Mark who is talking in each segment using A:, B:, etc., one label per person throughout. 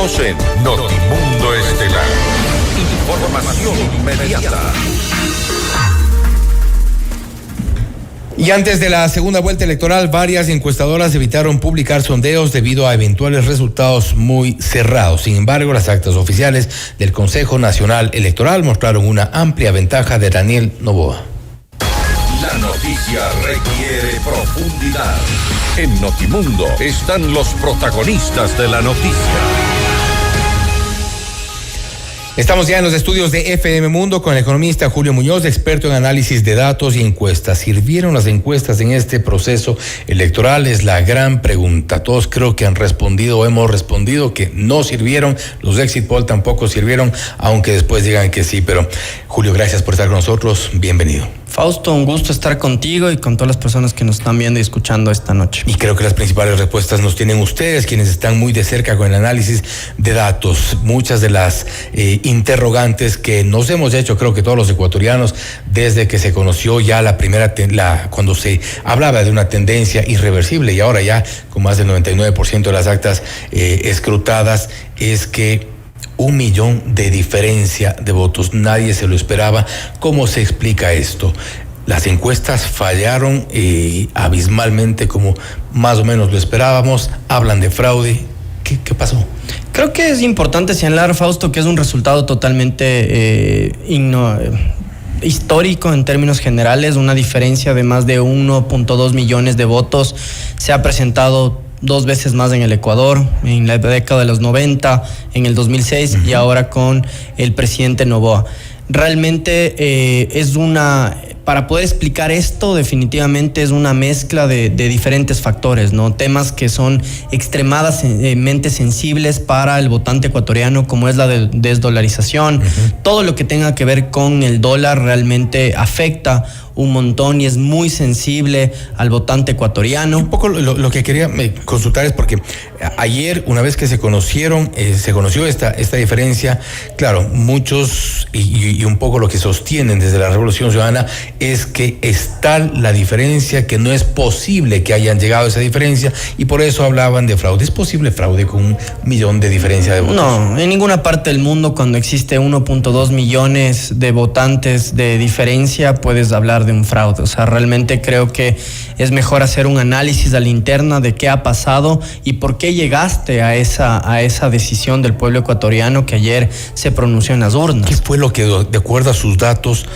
A: En Notimundo Estelar. Información inmediata.
B: Y antes de la segunda vuelta electoral, varias encuestadoras evitaron publicar sondeos debido a eventuales resultados muy cerrados. Sin embargo, las actas oficiales del Consejo Nacional Electoral mostraron una amplia ventaja de Daniel Noboa.
A: La noticia requiere profundidad. En Notimundo están los protagonistas de la noticia.
B: Estamos ya en los estudios de FM Mundo con el economista Julio Muñoz, experto en análisis de datos y encuestas. ¿Sirvieron las encuestas en este proceso electoral? Es la gran pregunta. Todos creo que han respondido o hemos respondido que no sirvieron. Los exit poll tampoco sirvieron, aunque después digan que sí. Pero Julio, gracias por estar con nosotros. Bienvenido.
C: Fausto, un gusto estar contigo y con todas las personas que nos están viendo y escuchando esta noche.
B: Y creo que las principales respuestas nos tienen ustedes, quienes están muy de cerca con el análisis de datos. Muchas de las interrogantes que nos hemos hecho, creo que todos los ecuatorianos, desde que se conoció ya cuando se hablaba de una tendencia irreversible y ahora ya con más del 99% de las actas escrutadas, es que 1 millón de diferencia de votos. Nadie se lo esperaba. ¿Cómo se explica esto? Las encuestas fallaron abismalmente, como más o menos lo esperábamos. Hablan de fraude. ¿Qué pasó?
C: Creo que es importante señalar, Fausto, que es un resultado totalmente histórico en términos generales. Una diferencia de más de 1.2 millones de votos se ha presentado 2 veces más en el Ecuador, en la década de los 90, en el 2006 y ahora con el presidente Noboa. Realmente para poder explicar esto, definitivamente es una mezcla de diferentes factores, ¿no? Temas que son extremadamente sensibles para el votante ecuatoriano, como es la desdolarización. Todo lo que tenga que ver con el dólar realmente afecta un montón y es muy sensible al votante ecuatoriano.
B: Un poco lo que quería consultar es porque ayer, una vez que se conoció esta diferencia, claro, muchos y un poco lo que sostienen desde la Revolución Ciudadana es que es tal la diferencia que no es posible que hayan llegado a esa diferencia y por eso hablaban de fraude. ¿Es posible fraude con 1 millón de diferencia de votos?
C: No, en ninguna parte del mundo, cuando existe 1.2 millones de votantes de diferencia, puedes hablar de un fraude. O sea, realmente creo que es mejor hacer un análisis a la interna de qué ha pasado y por qué llegaste a esa decisión del pueblo ecuatoriano que ayer se pronunció en las urnas.
B: ¿Qué fue lo que, de acuerdo a sus datos,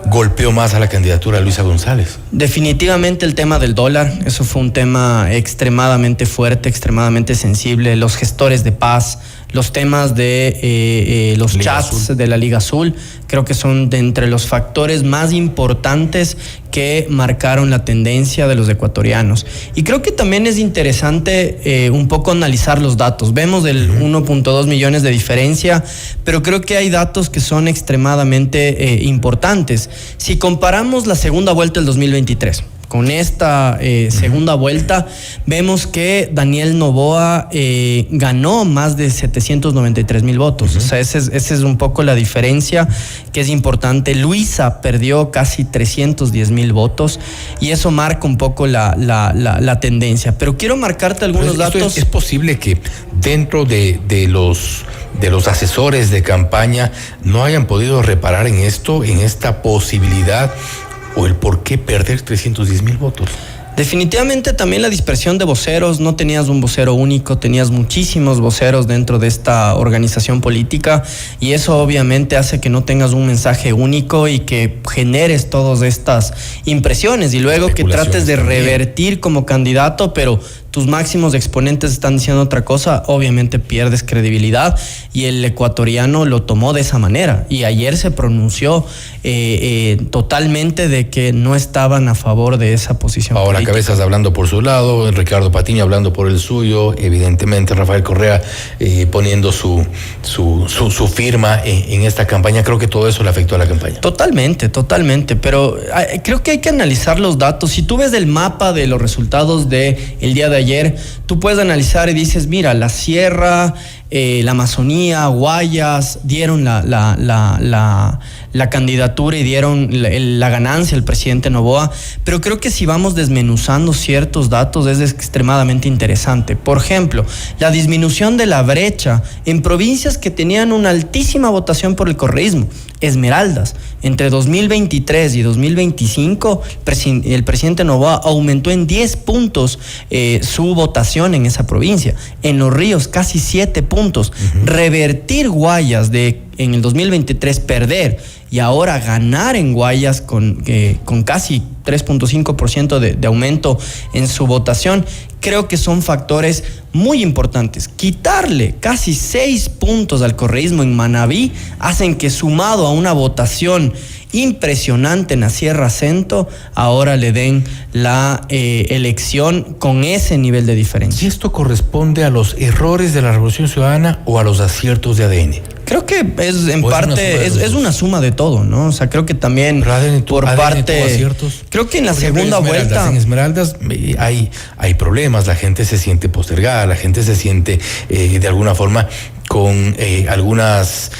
B: golpeó más a la candidatura de Luisa González?
C: Definitivamente el tema del dólar, eso fue un tema extremadamente fuerte, extremadamente sensible. Los gestores de paz, los temas de los Liga chats Azul. De la Liga Azul, creo que son de entre los factores más importantes que marcaron la tendencia de los ecuatorianos. Y creo que también es interesante un poco analizar los datos. Vemos el 1.2 millones de diferencia, pero creo que hay datos que son extremadamente importantes. Si comparamos la segunda vuelta del 2023 con esta segunda vuelta, vemos que Daniel Noboa ganó más de 793,000 votos. O sea, esa es un poco la diferencia que es importante. Luisa perdió casi 310,000 votos y eso marca un poco la tendencia. Pero quiero marcarte algunos datos.
B: ¿Es posible que dentro de los asesores de campaña no hayan podido reparar en esto, en esta posibilidad, o el por qué perder 310,000 votos?
C: Definitivamente también la dispersión de voceros. No tenías un vocero único, tenías muchísimos voceros dentro de esta organización política y eso obviamente hace que no tengas un mensaje único y que generes todas estas impresiones y luego que trates de revertir como candidato, pero tus máximos exponentes están diciendo otra cosa, obviamente pierdes credibilidad y el ecuatoriano lo tomó de esa manera y ayer se pronunció totalmente de que no estaban a favor de esa posición
B: política. Cabezas hablando por su lado, Ricardo Patiño hablando por el suyo, evidentemente Rafael Correa poniendo su firma en esta campaña. Creo que todo eso le afectó a la campaña.
C: Totalmente, pero creo que hay que analizar los datos. Si tú ves el mapa de los resultados del día de ayer, tú puedes analizar y dices, mira, la sierra, la Amazonía, Guayas, dieron la candidatura y dieron la ganancia al presidente Noboa, pero creo que si vamos desmenuzando ciertos datos es extremadamente interesante. Por ejemplo, la disminución de la brecha en provincias que tenían una altísima votación por el correísmo. Esmeraldas, entre 2023 y 2025, el presidente Noboa aumentó en 10 puntos su votación en esa provincia. En Los Ríos, casi 7 puntos. Revertir Guayas en el 2023, perder, y ahora ganar en Guayas con casi 3.5% de aumento en su votación, creo que son factores muy importantes. Quitarle casi 6 puntos al correísmo en Manabí hacen que, sumado a una votación impresionante en la Sierra Centro, ahora le den la elección con ese nivel de diferencia.
B: ¿Y esto corresponde a los errores de la Revolución Ciudadana o a los aciertos de ADN?
C: Creo que es en parte es una suma de todo, ¿no? O sea, creo que también por parte aciertos. Creo que en la segunda vuelta
B: en Esmeraldas hay problemas, la gente se siente postergada, la gente se siente de alguna forma con algunos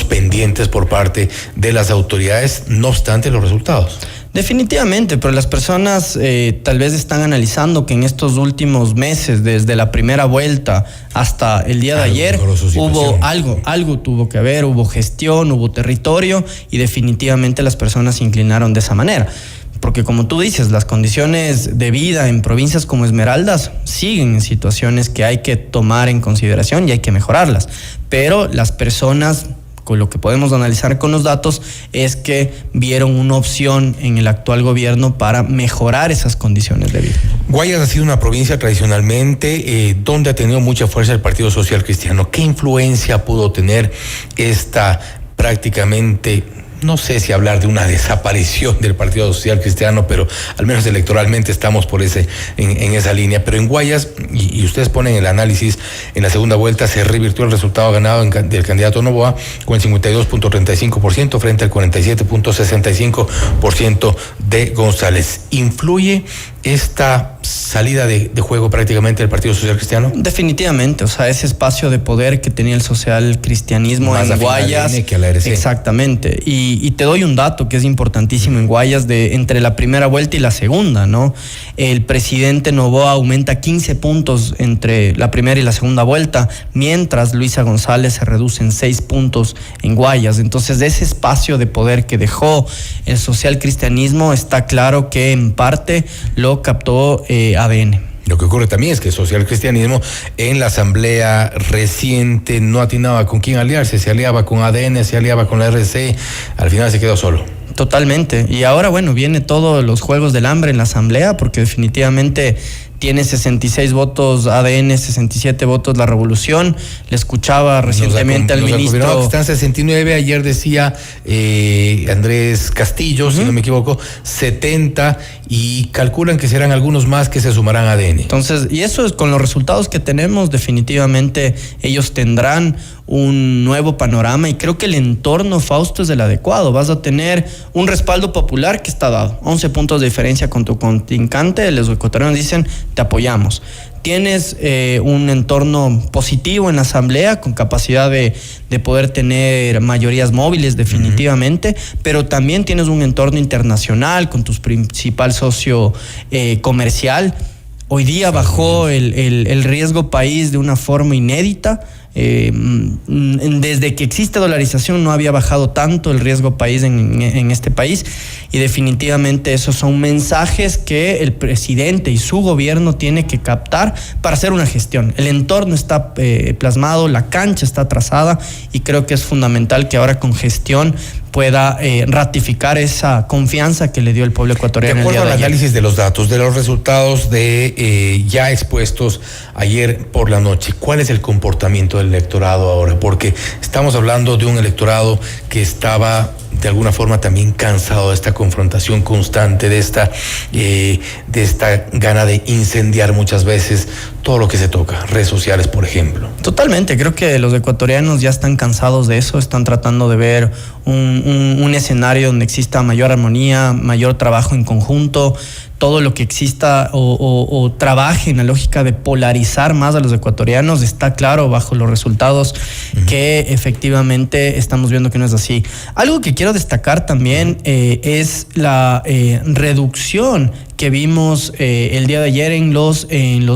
B: pendientes por parte de las autoridades, no obstante los resultados.
C: Definitivamente, pero las personas tal vez están analizando que en estos últimos meses, desde la primera vuelta hasta el día de ayer, hubo algo tuvo que haber, hubo gestión, hubo territorio, y definitivamente las personas se inclinaron de esa manera. Porque, como tú dices, las condiciones de vida en provincias como Esmeraldas siguen en situaciones que hay que tomar en consideración y hay que mejorarlas. Pero las personas, con lo que podemos analizar con los datos, es que vieron una opción en el actual gobierno para mejorar esas condiciones de vida.
B: Guayas ha sido una provincia tradicionalmente donde ha tenido mucha fuerza el Partido Social Cristiano. ¿Qué influencia pudo tener esta prácticamente, no sé si hablar de una desaparición del Partido Social Cristiano, pero al menos electoralmente estamos en esa línea? Pero en Guayas, y ustedes ponen el análisis, en la segunda vuelta se revirtió el resultado ganado del candidato Noboa con el 52.35% frente al 47.65% de González. ¿Influye esta salida de juego prácticamente del Partido Social Cristiano?
C: Definitivamente, o sea, ese espacio de poder que tenía el social cristianismo más en Guayas, que a la RC. Exactamente, y te doy un dato que es importantísimo en Guayas, entre la primera vuelta y la segunda, ¿no? El presidente Noboa aumenta 15 puntos entre la primera y la segunda vuelta, mientras Luisa González se reduce en 6 puntos en Guayas. Entonces, de ese espacio de poder que dejó el social cristianismo, está claro que en parte lo captó ADN.
B: Lo que ocurre también es que el social cristianismo en la asamblea reciente no atinaba con quién aliarse, se aliaba con ADN, se aliaba con la RC, al final se quedó solo.
C: Totalmente, y ahora viene todos los juegos del hambre en la asamblea, porque definitivamente tiene 66 votos ADN, 67 votos la Revolución. Le escuchaba recientemente al ministro.
B: Que están 69, ayer decía Andrés Castillo, si no me equivoco, 70, y calculan que serán algunos más que se sumarán a ADN.
C: Entonces, y eso es con los resultados que tenemos, definitivamente ellos tendrán un nuevo panorama, y creo que el entorno, Fausto, es el adecuado. Vas a tener un respaldo popular que está dado, 11 puntos de diferencia con tu contrincante. Los ecuatorianos dicen: te apoyamos. Tienes un entorno positivo en la asamblea, con capacidad de poder tener mayorías móviles, definitivamente, pero también tienes un entorno internacional con tu principal socio comercial. Hoy día bajó el riesgo país de una forma inédita. Desde que existe dolarización no había bajado tanto el riesgo país en este país, y definitivamente esos son mensajes que el presidente y su gobierno tiene que captar para hacer una gestión. El entorno está plasmado, la cancha está trazada, y creo que es fundamental que ahora con gestión pueda ratificar esa confianza que le dio el pueblo ecuatoriano.
B: De acuerdo al análisis de los datos, de los resultados ya expuestos ayer por la noche, ¿cuál es el comportamiento del electorado ahora? Porque estamos hablando de un electorado que estaba de alguna forma también cansado de esta confrontación constante, de esta gana de incendiar muchas veces todo lo que se toca, redes sociales, por ejemplo.
C: Totalmente, creo que los ecuatorianos ya están cansados de eso, están tratando de ver un escenario donde exista mayor armonía, mayor trabajo en conjunto, todo lo que exista o trabaje en la lógica de polarizar más a los ecuatorianos. Está claro bajo los resultados que efectivamente estamos viendo que no es así. Algo que quiero destacar también es la reducción que vimos el día de ayer en los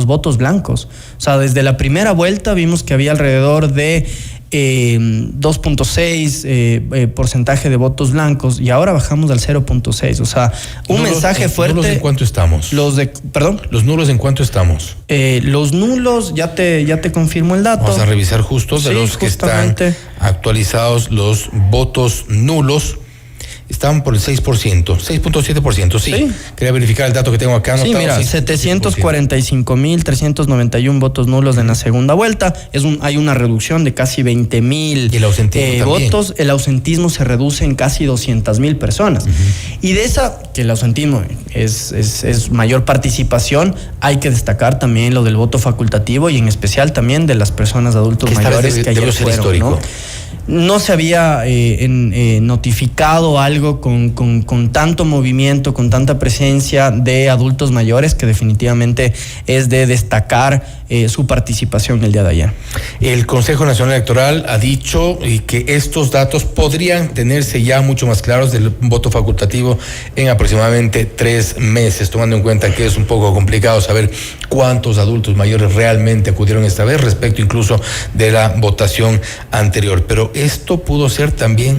C: votos blancos. O sea, desde la primera vuelta vimos que había alrededor de 2.6 porcentaje de votos blancos y ahora bajamos al 0.6. O sea, un mensaje fuerte.
B: ¿Nulos en cuánto estamos?
C: ¿Perdón?
B: ¿Los nulos en cuánto estamos?
C: Los nulos, ya te confirmo el dato.
B: Vamos a revisar justo de los que están actualizados. Los votos nulos estaban por el 6%, 6.7%, sí. Quería verificar el dato que tengo acá anotado.
C: Sí, mira, 745.391 votos nulos en la segunda vuelta. Hay una reducción de casi 20.000 votos. El ausentismo se reduce en casi 200.000 personas. Y de esa, que el ausentismo es mayor participación, hay que destacar también lo del voto facultativo y en especial también de las personas adultos mayores que ayer fueron, ¿no? No se había notificado algo con tanto movimiento, con tanta presencia de adultos mayores, que definitivamente es de destacar su participación el día de ayer.
B: El Consejo Nacional Electoral ha dicho que estos datos podrían tenerse ya mucho más claros del voto facultativo en aproximadamente 3 meses, tomando en cuenta que es un poco complicado saber cuántos adultos mayores realmente acudieron esta vez respecto incluso de la votación anterior. Pero esto pudo ser también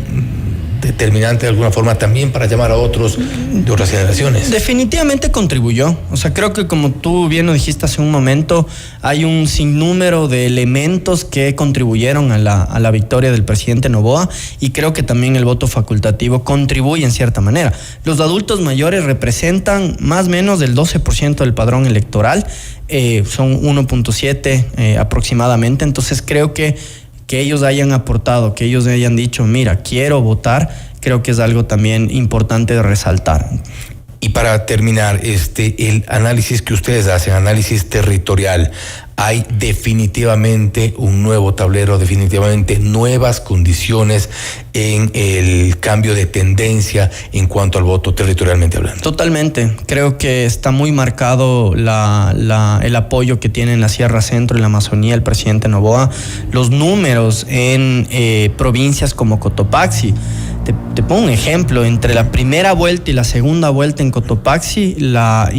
B: determinante de alguna forma también para llamar a otros de otras generaciones.
C: Definitivamente contribuyó. O sea, creo que como tú bien lo dijiste hace un momento, hay un sinnúmero de elementos que contribuyeron a la victoria del presidente Noboa, y creo que también el voto facultativo contribuye en cierta manera. Los adultos mayores representan más o menos el 12% del padrón electoral, son 1.7 aproximadamente. Entonces creo que ellos hayan aportado, que ellos hayan dicho, mira, quiero votar, creo que es algo también importante de resaltar.
B: Y para terminar, el análisis que ustedes hacen, análisis territorial, hay definitivamente un nuevo tablero, definitivamente nuevas condiciones en el cambio de tendencia en cuanto al voto territorialmente hablando. Totalmente.
C: Creo que está muy marcado el apoyo que tiene en la Sierra Centro y la Amazonía el presidente Noboa. Los números en provincias como Cotopaxi. Te pongo un ejemplo, entre la primera vuelta y la segunda vuelta en Cotopaxi, la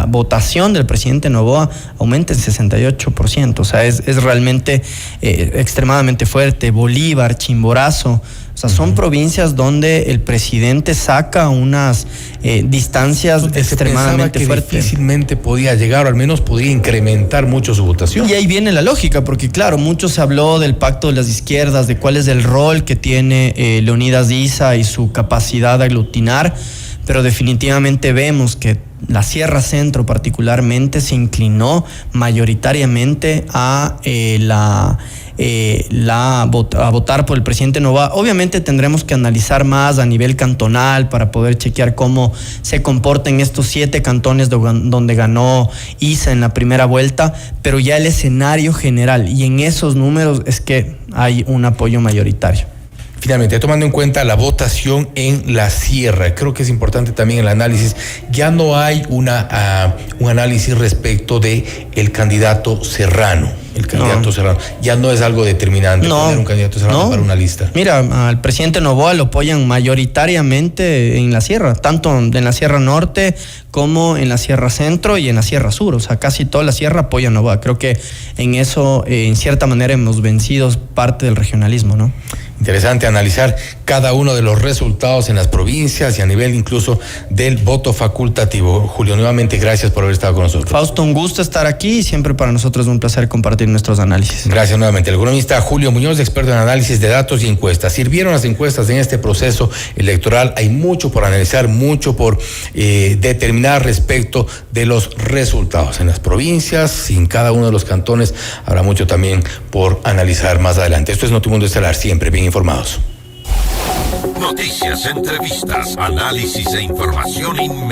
C: votación del presidente Noboa aumenta en 68%, o sea, es realmente extremadamente fuerte. Bolívar, Chimborazo, o sea, son provincias donde el presidente saca unas distancias extremadamente fuertes.
B: Difícilmente podía llegar, o al menos podía incrementar mucho su votación.
C: Y ahí viene la lógica, porque claro, mucho se habló del pacto de las izquierdas, de cuál es el rol que tiene Leonidas Issa y su capacidad de aglutinar, pero definitivamente vemos que la Sierra Centro particularmente se inclinó mayoritariamente a votar por el presidente Noboa. Obviamente tendremos que analizar más a nivel cantonal para poder chequear cómo se comportan estos 7 cantones donde ganó Issa en la primera vuelta, pero ya el escenario general y en esos números es que hay un apoyo mayoritario.
B: Finalmente, tomando en cuenta la votación en la sierra, creo que es importante también el análisis. Ya no hay un análisis respecto de el candidato serrano. Serrano ya no es algo determinante poner un candidato serrano para una lista.
C: Mira, al presidente Noboa lo apoyan mayoritariamente en la sierra, tanto en la Sierra Norte como en la Sierra Centro y en la Sierra Sur. O sea, casi toda la sierra apoya a Noboa. Creo que en eso, en cierta manera, hemos vencido parte del regionalismo, ¿no?
B: Interesante analizar cada uno de los resultados en las provincias y a nivel incluso del voto facultativo. Julio, nuevamente gracias por haber estado con nosotros.
C: Fausto, un gusto estar aquí y siempre para nosotros es un placer compartir nuestros análisis.
B: Gracias nuevamente. El economista Julio Muñoz, experto en análisis de datos y encuestas. ¿Sirvieron las encuestas en este proceso electoral? Hay mucho por analizar, mucho por determinar respecto de los resultados en las provincias y en cada uno de los cantones. Habrá mucho también por analizar más adelante. Esto es Notimundo Estelar, siempre bien informados.
A: Noticias, entrevistas, análisis e información inmediata.